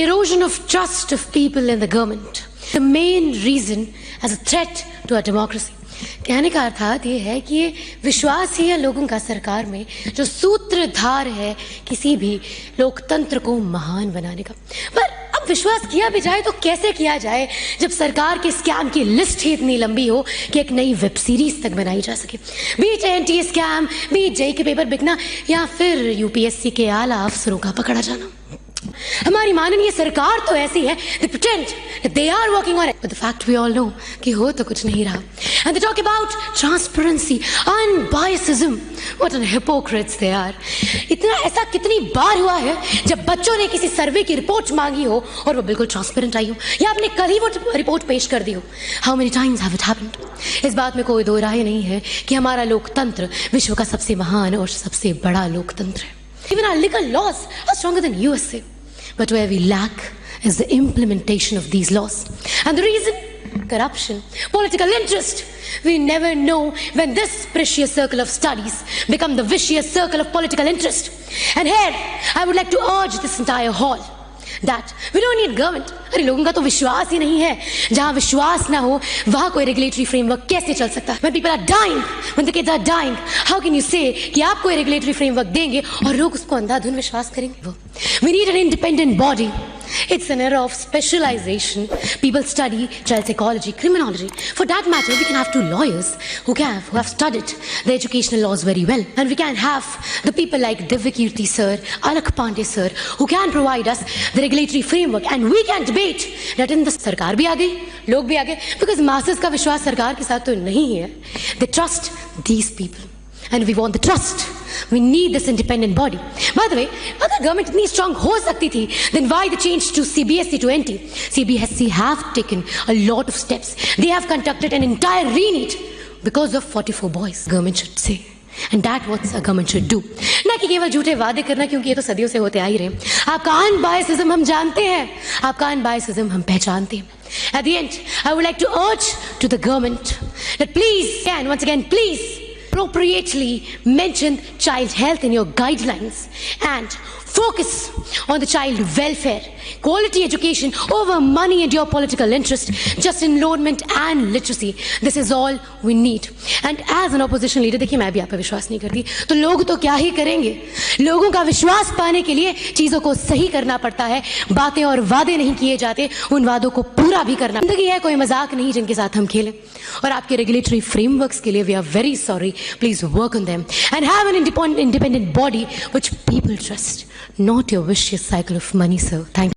erosion of trust of people in the government, the main reason as a threat to our democracy. कहने का अर्थात ये है कि ये विश्वास ही है लोगों का सरकार में जो सूत्रधार है किसी भी लोकतंत्र को महान बनाने का। पर अब विश्वास किया भी जाए तो कैसे किया जाए जब सरकार के स्कैम की लिस्ट ही इतनी लंबी हो कि एक नई वेब सीरीज तक बनाई जा सके। बीच एनटीए स्कैम, बीच जेई के पेपर बिकना या फिर यूपीएससी के आला अफसरों का पकड़ा जाना। हमारी माननीय सरकार तो ऐसी है, they pretend that they are working on it, but the fact we all know कि हो तो कुछ नहीं रहा। And they talk about transparency, unbiasedism, what an hypocrites they are। इतना ऐसा कितनी बार हुआ है जब बच्चों ने किसी सर्वे की रिपोर्ट मांगी हो और वो बिल्कुल ट्रांसपेरेंट आई हो या आपने कल ही वो रिपोर्ट पेश कर दी हो। How many times have it happened? इस बात में कोई दो राय नहीं है कि हमारा लोकतंत्र विश्व का सबसे महान और सबसे बड़ा लोकतंत्र है। Even our legal laws are stronger than USA. But where we lack is the implementation of these laws. And the reason? Corruption, political interest. We never know when this precious circle of studies become the vicious circle of political interest. And here, I would like to urge this entire hall that we don't need government. अरे लोगों का तो विश्वास ही नहीं है। जहाँ विश्वास ना हो वहाँ कोई रेगुलेटरी फ्रेमवर्क कैसे चल सकता है? When people are dying, when the kids are dying, how can you say कि आप कोई रेगुलेटरी फ्रेमवर्क देंगे और लोग उसको अंधाधुन विश्वास करेंगे? We need an independent body. It's an era of specialization. People study child psychology, criminology. For that matter, we can have two lawyers who have studied the educational laws very well. And we can have the people like Divyakirti sir, Alakh Pandey sir, who can provide us the regulatory framework. And we can debate that in the सरकार भी आ गई, लोग भी आ गए, because masses का विश्वास सरकार के साथ तो नहीं है. They trust these people. And we want the trust. We need this independent body. By the way, अगर government इतनी strong हो सकती थी, then why the change to CBSE to NT? CBSE have taken a lot of steps. They have conducted an entire re-NEET because of 44 boys. Government should say. And that what a government should do. ना कि केवल झूठे वादे करना, क्योंकि ये तो सदियों से होते आ ही रहे। आपका अनबायसिज्म हम जानते हैं, आपका अनबायसिज्म हम पहचानते हैं। At the end, I would like to urge to the government that please, and once again, please, appropriately mention child health in your guidelines and focus on the child welfare, quality education over money and your political interest, just enrollment and literacy. This is all we need. And as an opposition leader, देखिए मैं भी आप पे विश्वास नहीं करती, तो लोग तो क्या ही करेंगे? लोगों का विश्वास पाने के लिए चीजों को सही करना पड़ता है, बातें और वादे नहीं किए जाते, उन वादों को पूरा भी करना। जिंदगी है कोई मजाक नहीं जिनके साथ हम खेलें, और आपके रेगुलेटरी फ्रेमवर्क्स के लिए we are very sorry. Please work on them and have an independent body which people trust, not your vicious cycle of money, sir. Thank you.